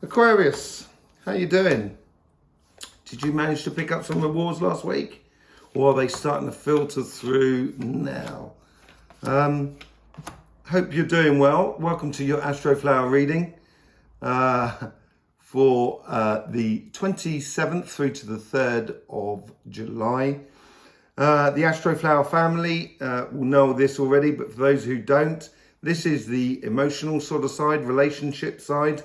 Aquarius, how you doing? Did you manage to pick up some rewards last week? Or are they starting to filter through now? Hope you're doing well. Welcome to your Astroflower reading for the 27th through to the 3rd of July. The Astroflower family will know this already, but for those who don't, this is the emotional sort of side, relationship side.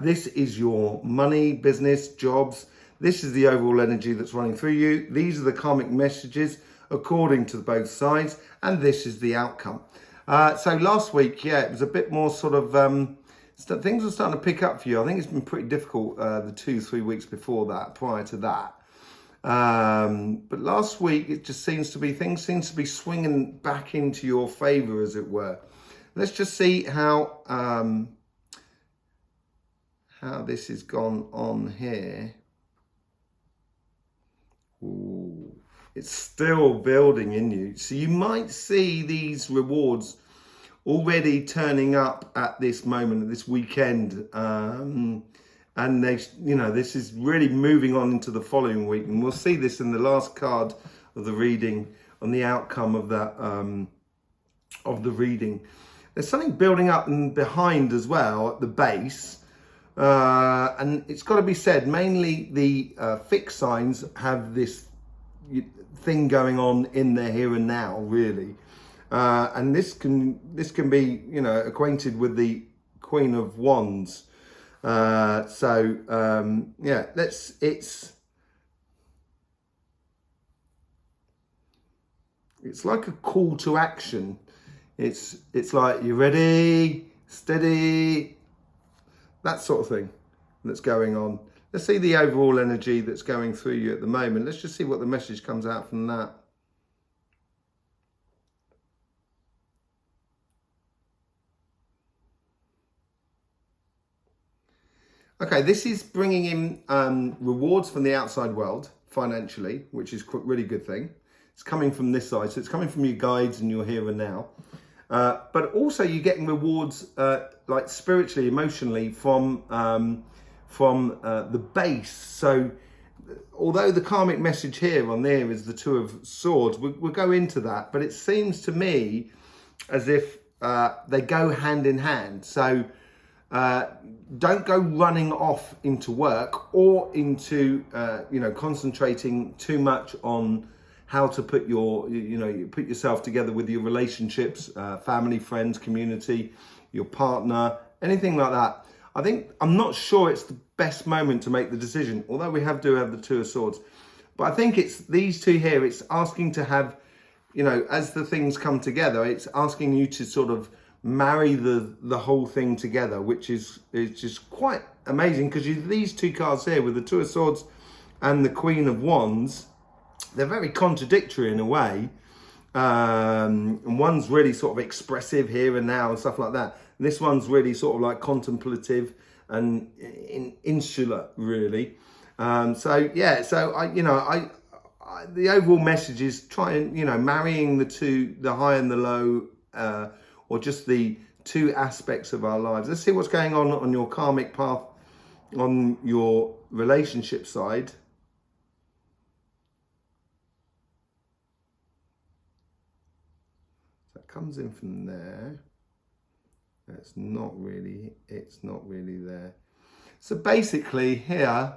This is your money, business, jobs. This is the overall energy that's running through you. These are the karmic messages according to both sides, and this is the outcome. So last week, it was a bit more sort of, things were starting to pick up for you. I think it's been pretty difficult the 2-3 weeks before that, prior to that. But last week, it just seems to be, things seem to be swinging back into your favor, as it were. Let's just see how this has gone on here. Ooh, it's still building in you. So you might see these rewards already turning up at this moment, at this weekend. And they, this is really moving on into the following week. And we'll see this in the last card of the reading on the outcome of that, of the reading. There's something building up and behind as well at the base. And it's got to be said, mainly the fixed signs have this thing going on in their here and now, really. And this can be, acquainted with the Queen of Wands. It's like a call to action. It's like, you ready, steady, that sort of thing that's going on. Let's see the overall energy that's going through you at the moment. Let's just see what the message comes out from that. Okay, this is bringing in rewards from the outside world financially, which is a really good thing. It's coming from this side, so it's coming from your guides and your here and now. But also you're getting rewards like spiritually, emotionally from the base. So although the karmic message here on there is the Two of Swords, we'll go into that, but it seems to me as if they go hand in hand. So don't go running off into work or into concentrating too much on how to put put yourself together with your relationships, family, friends, community, your partner, anything like that. I'm not sure it's the best moment to make the decision, although we do have the Two of Swords. But I think it's these two here, it's asking to have, as the things come together, it's asking you to sort of marry the whole thing together, which is just quite amazing, because these two cards here with the Two of Swords and the Queen of Wands, they're very contradictory in a way. And one's really sort of expressive here and now and stuff like that. And this one's really sort of like contemplative and insular, really. The overall message is trying, marrying the high and the low, or just the two aspects of our lives. Let's see what's going on your karmic path, on your relationship side. Comes in from there. It's not really there. So basically here,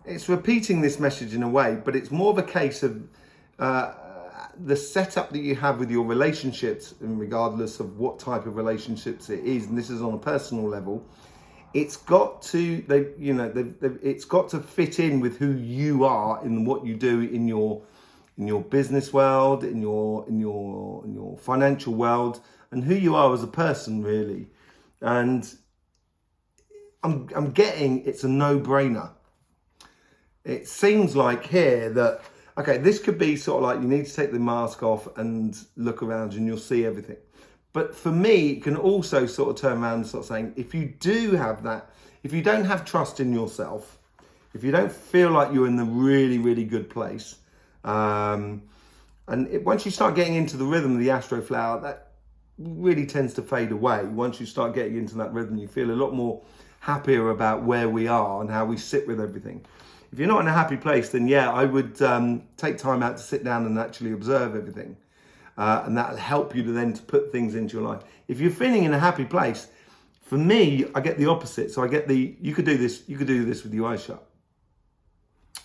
it's repeating this message in a way, but it's more of a case of the setup that you have with your relationships, and regardless of what type of relationships it is, and this is on a personal level, it's got to it's got to fit in with who you are and what you do in your business world, in your financial world, and who you are as a person, really. And I'm getting it's a no-brainer. It seems like here that, okay, this could be sort of like you need to take the mask off and look around and you'll see everything. But for me, it can also sort of turn around and sort of saying, if you do have that, if you don't have trust in yourself, if you don't feel like you're in the really, really good place, once you start getting into the rhythm of the Astroflower, really tends to fade away. Once you start getting into that rhythm, you feel a lot more happier about where we are and how we sit with everything. If you're not in a happy place, then yeah, I would take time out to sit down and actually observe everything. And that'll help you to then to put things into your life. If you're feeling in a happy place, for me, I get the opposite. So I get you could do this with your eyes shut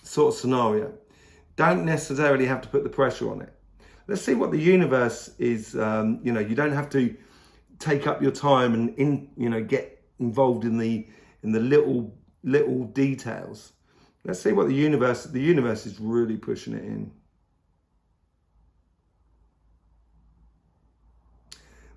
sort of scenario. Don't necessarily have to put the pressure on it. Let's see what the universe is. You don't have to take up your time and get involved in the little details. Let's see what the universe is really pushing it in.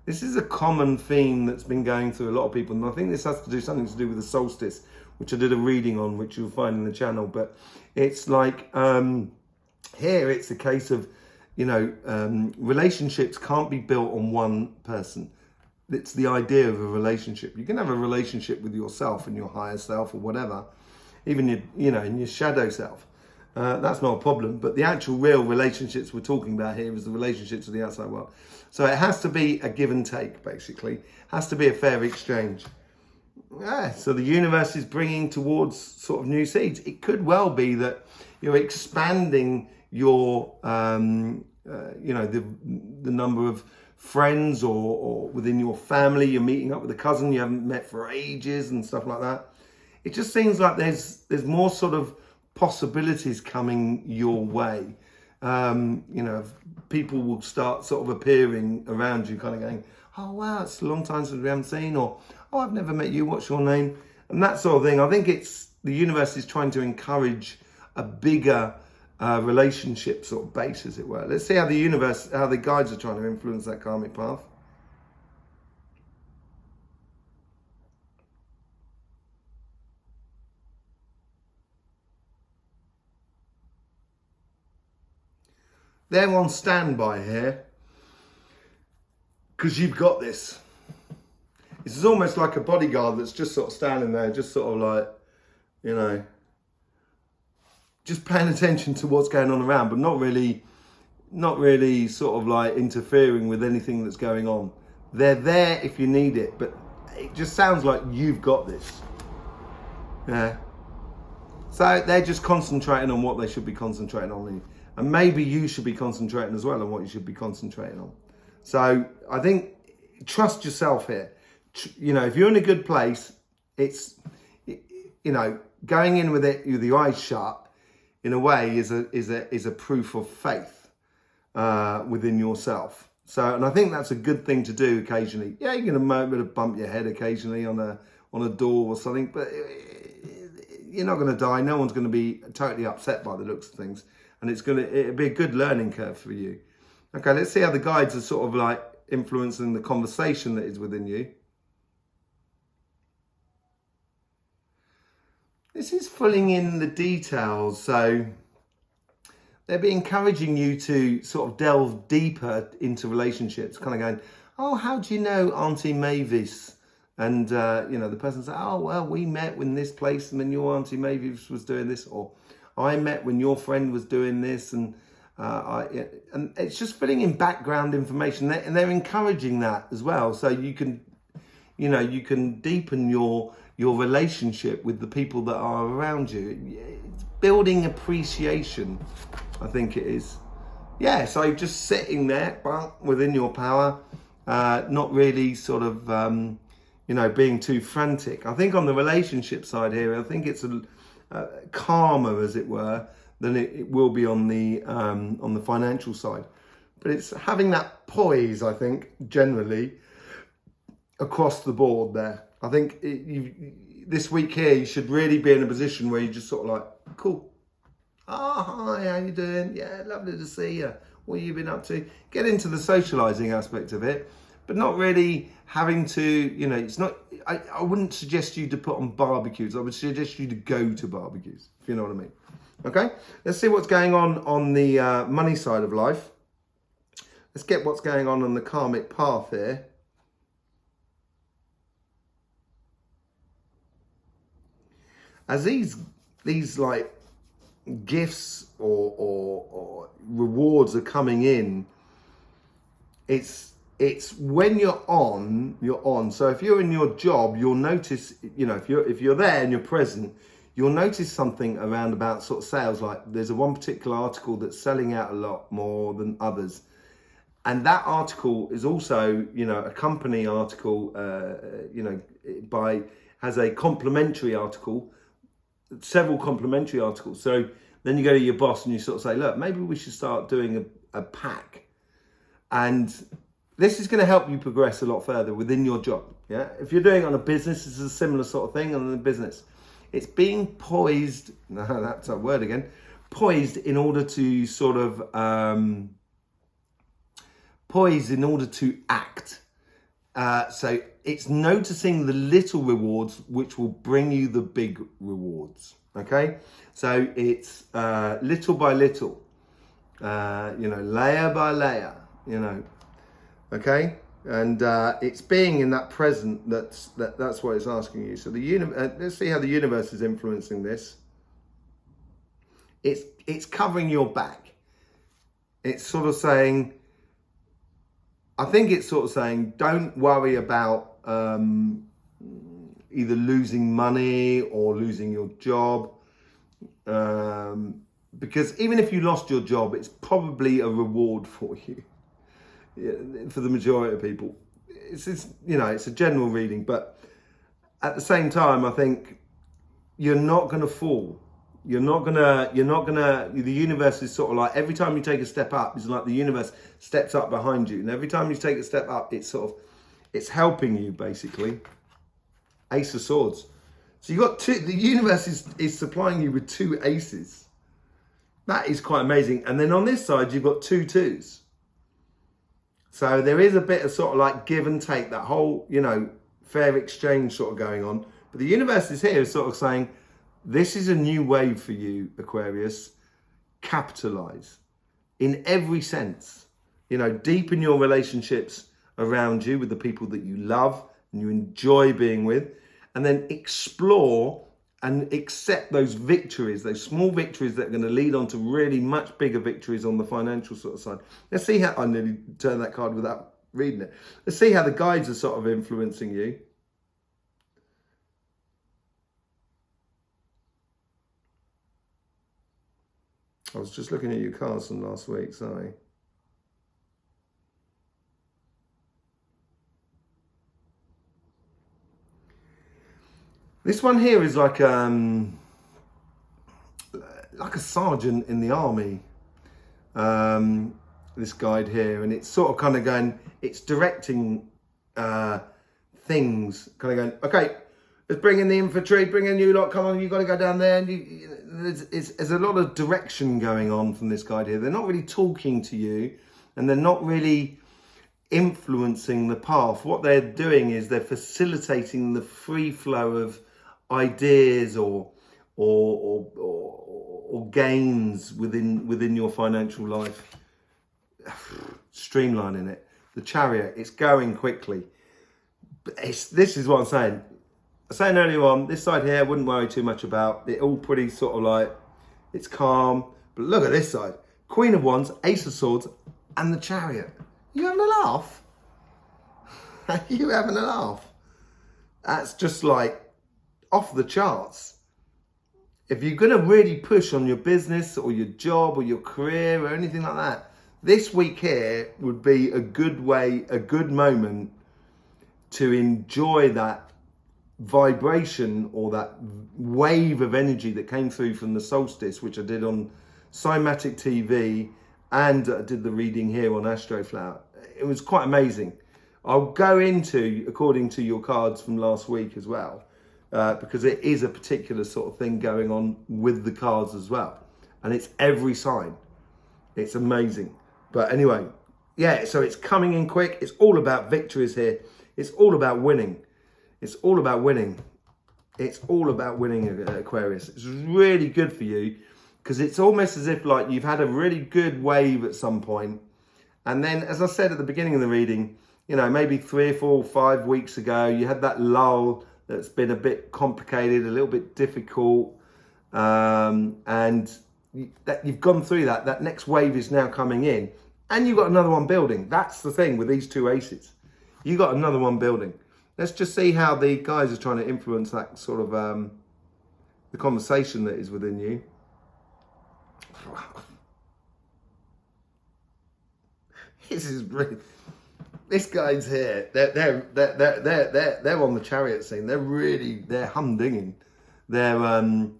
This is a common theme that's been going through a lot of people, and I think this has to do something to do with the solstice, which I did a reading on, which you'll find in the channel. But it's like here, it's a case of relationships can't be built on one person. It's the idea of a relationship. You can have a relationship with yourself and your higher self or whatever, even in your shadow self. That's not a problem. But the actual real relationships we're talking about here is the relationships with the outside world. So it has to be a give and take, basically. It has to be a fair exchange. Yeah, so the universe is bringing towards sort of new seeds. It could well be that you're expanding your, the number of friends or within your family. You're meeting up with a cousin you haven't met for ages and stuff like that. It just seems like there's more sort of possibilities coming your way. People will start sort of appearing around you, kind of going, oh wow, it's a long time since we haven't seen, or oh, I've never met you, what's your name? And that sort of thing. I think it's the universe is trying to encourage a bigger relationship sort of base, as it were. Let's see how the guides are trying to influence that karmic path. They're on standby here because you've got this. This is almost like a bodyguard that's just sort of standing there, just sort of like, just paying attention to what's going on around, but not really sort of like interfering with anything that's going on. They're there if you need it, but it just sounds like you've got this. Yeah. So they're just concentrating on what they should be concentrating on. And maybe you should be concentrating as well on what you should be concentrating on. So I think trust yourself here. If you're in a good place, it's, going in with it with your eyes shut, in a way, is a proof of faith within yourself. So, and I think that's a good thing to do occasionally. Yeah, you're going to bump your head occasionally on a door or something, but you're not going to die. No one's going to be totally upset by the looks of things. And it'll be a good learning curve for you. Okay, let's see how the guides are sort of like influencing the conversation that is within you. This is filling in the details. So they'll be encouraging you to sort of delve deeper into relationships, kind of going, oh, how do you know Auntie Mavis? And, the person says, oh, well, we met in this place and then your Auntie Mavis was doing this, or I met when your friend was doing this, and it's just filling in background information, and they're encouraging that as well. So you can deepen your relationship with the people that are around you. It's building appreciation, I think it is. Yeah, so just sitting there, but within your power, not really sort of, being too frantic. I think on the relationship side here, I think it's calmer, as it were, than it will be on the financial side. But it's having that poise, I think, generally across the board there. I think this week here, you should really be in a position where you just sort of like, cool. Oh, hi, how you doing? Yeah, lovely to see you. What have you been up to? Get into the socializing aspect of it, but not really having to, it's not, I wouldn't suggest you to put on barbecues. I would suggest you to go to barbecues, if you know what I mean. Okay, let's see what's going on the money side of life. Let's get what's going on the karmic path here. As these like gifts or rewards are coming in, it's it's when you're on. So if you're in your job, you'll notice, you know, if you're there and you're present, you'll notice something around about sort of sales. Like there's one particular article that's selling out a lot more than others. And that article is also, you know, a company article, you know, has a complementary article, several complementary articles. So then you go to your boss and you sort of say, look, maybe we should start doing a pack. And this is going to help you progress a lot further within your job. Yeah. If you're doing it on a business, this is a similar sort of thing on a business. It's being poised. No, that's a word again. Poised in order to sort of, poised in order to act. So it's noticing the little rewards which will bring you the big rewards. Okay, so it's little by little, you know, layer by layer, you know. Okay, and it's being in that present. That's what it's asking you. So let's see how the universe is influencing this. It's covering your back. It's sort of saying, I think it's sort of saying, don't worry about either losing money or losing your job. Because even if you lost your job, it's probably a reward for you. For the majority of people. It's you know, it's a general reading, but at the same time, I think you're not going to fall. You're not gonna, the universe is sort of like, every time you take a step up, it's like the universe steps up behind you. And every time you take a step up, it's helping you, basically. Ace of Swords. So you got the universe is supplying you with 2 aces. That is quite amazing. And then on this side, you've got 2 twos. So there is a bit of sort of like give and take, that whole, you know, fair exchange sort of going on. But the universe is here sort of saying, this is a new wave for you, Aquarius. Capitalize in every sense. You know, deepen your relationships around you with the people that you love and you enjoy being with. And then explore and accept those victories, those small victories that are going to lead on to really much bigger victories on the financial sort of side. Let's see how, I nearly turned that card without reading it. Let's see how the guides are sort of influencing you. I was just looking at your cards from last week, sorry. This one here is like a sergeant in the army. This guide here, and it's sort of kind of going, it's directing things, kind of going, okay, let's bring in the infantry, bring in you lot, come on, you got to go down there. And there's a lot of direction going on from this guide here. They're not really talking to you, and they're not really influencing the path. What they're doing is they're facilitating the free flow of ideas or gains within your financial life, streamlining it. The Chariot, it's going quickly. But this is what I'm saying. I was saying earlier on, this side here, I wouldn't worry too much about. It all pretty sort of like, it's calm. But look at this side. Queen of Wands, Ace of Swords, and the Chariot. You having a laugh? Are you having a laugh? That's just like off the charts. If you're going to really push on your business or your job or your career or anything like that, this week here would be a good way, a good moment to enjoy that vibration or that wave of energy that came through from the solstice, which I did on Cymatic TV and I did the reading here on Astroflower. It was quite amazing. I'll go into, according to your cards from last week as well, because it is a particular sort of thing going on with the cards as well. And it's every sign. It's amazing. But anyway, yeah, so it's coming in quick. It's all about victories here. It's all about winning. It's all about winning. It's all about winning, Aquarius. It's really good for you because it's almost as if like you've had a really good wave at some point. And then, as I said at the beginning of the reading, you know, maybe 3 or 4 or 5 weeks ago, you had that lull that's been a bit complicated, a little bit difficult. And that you've gone through that. That next wave is now coming in. And you've got another one building. That's the thing with these two aces. You got another one building. Let's just see how the guys are trying to influence that sort of the conversation that is within you. This is brilliant. This guy's here. They're on the chariot scene. They're humdinging. They're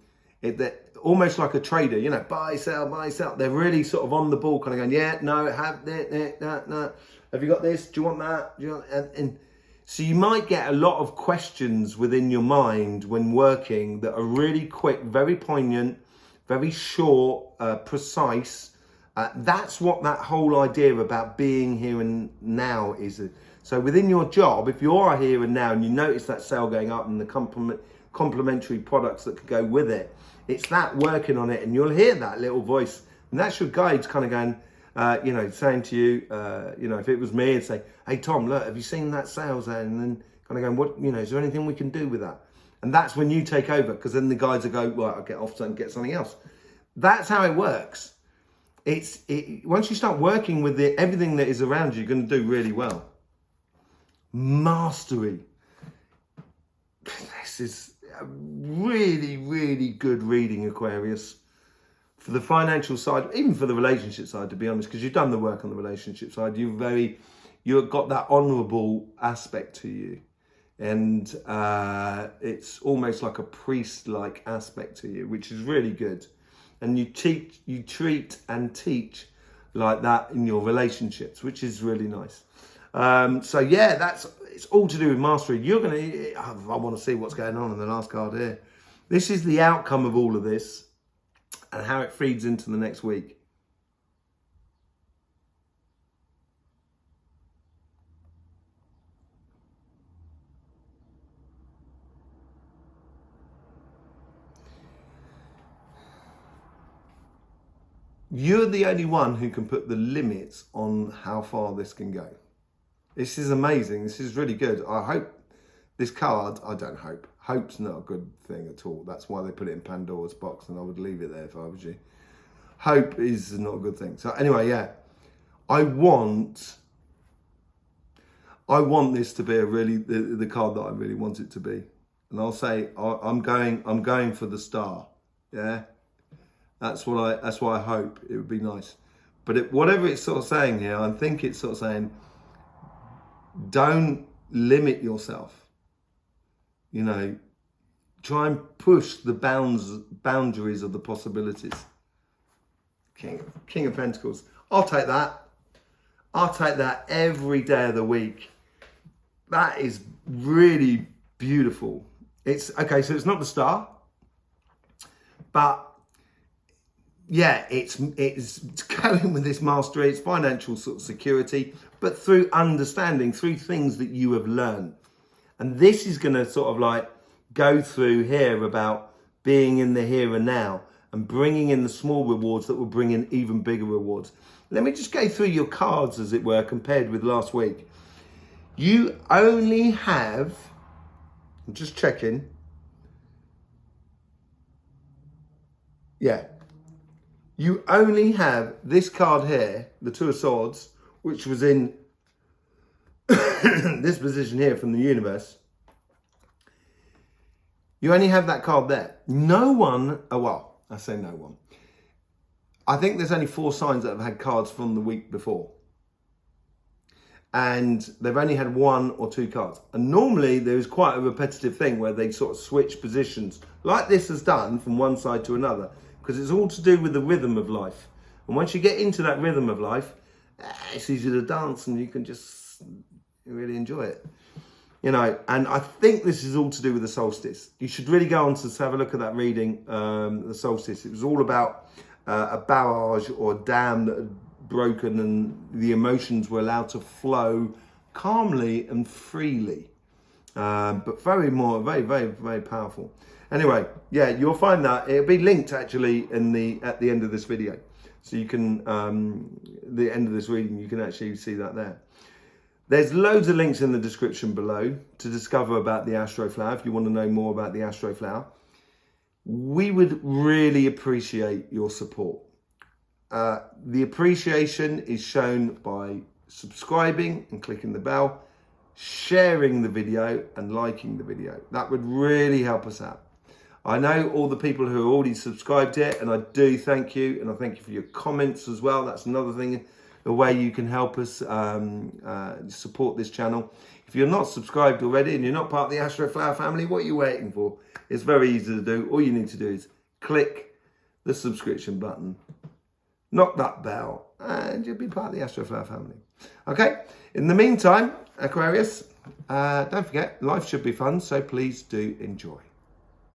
almost like a trader, you know, buy, sell, buy, sell. They're really sort of on the ball, kind of going, yeah, no, have that, no. Have you got this? Do you want that? Do you want, and so you might get a lot of questions within your mind when working that are really quick, very poignant, very short, precise. That's what that whole idea about being here and now is. So within your job, if you are here and now and you notice that sale going up and the complementary products that could go with it, it's that working on it, and you'll hear that little voice, and that's your guides kind of going, you know, saying to you, you know, if it was me, it'd say, hey Tom, look, have you seen that sales ad? And then kind of going, what, you know, is there anything we can do with that? And that's when you take over, because then the guides will go, well, I'll get off and get something else. That's how it works. Once you start working with everything that is around you, you're going to do really well. Mastery. This is a really, really good reading, Aquarius. For the financial side, even for the relationship side, to be honest, because you've done the work on the relationship side. You've got that honourable aspect to you. And it's almost like a priest-like aspect to you, which is really good. And you treat and teach like that in your relationships, which is really nice. So yeah, it's all to do with mastery. I want to see what's going on in the last card here. This is the outcome of all of this and how it feeds into the next week. You're the only one who can put the limits on how far this can go. This is amazing. This is really good. I hope this card, I don't hope. Hope's not a good thing at all. That's why they put it in Pandora's box, and I would leave it there if I was you. Hope is not a good thing. So anyway, yeah. I want this to be the card that I really want it to be. And I'll say I'm going for the star. Yeah. That's what I hope. It would be nice. But whatever it's sort of saying here, I think it's sort of saying, don't limit yourself. You know, try and push the boundaries of the possibilities. King of Pentacles. I'll take that. I'll take that every day of the week. That is really beautiful. It's okay, so it's not the star, but yeah, it's going with this mastery, it's financial sort of security, but through understanding, through things that you have learned. And this is going to sort of like go through here about being in the here and now and bringing in the small rewards that will bring in even bigger rewards. Let me just go through your cards, as it were, compared with last week. You only have, I'm just checking. Yeah. You only have this card here, the Two of Swords, which was in this position here from the universe. You only have that card there. No one, well, I say no one. I think there's only 4 signs that have had cards from the week before. And they've only had 1 or 2 cards. And normally there is quite a repetitive thing where they sort of switch positions, like this has done, from one side to another. Because it's all to do with the rhythm of life. And once you get into that rhythm of life, it's easy to dance and you can just really enjoy it. You know, and I think this is all to do with the solstice. You should really go on to have a look at that reading, the solstice. It was all about a barrage or a dam that had broken and the emotions were allowed to flow calmly and freely. But very, very, very powerful. Anyway, yeah, you'll find that it'll be linked actually at the end of this video. So you can, the end of this reading, you can actually see that there. There's loads of links in the description below to discover about the Astroflower if you want to know more about the Astroflower. We would really appreciate your support. The appreciation is shown by subscribing and clicking the bell, sharing the video and liking the video. That would really help us out. I know all the people who are already subscribed here, and I do thank you, and I thank you for your comments as well. That's another thing, a way you can help us support this channel. If you're not subscribed already and you're not part of the Astroflower family, what are you waiting for? It's very easy to do. All you need to do is click the subscription button, knock that bell, and you'll be part of the Astroflower family. Okay, in the meantime, Aquarius, don't forget, life should be fun, so please do enjoy.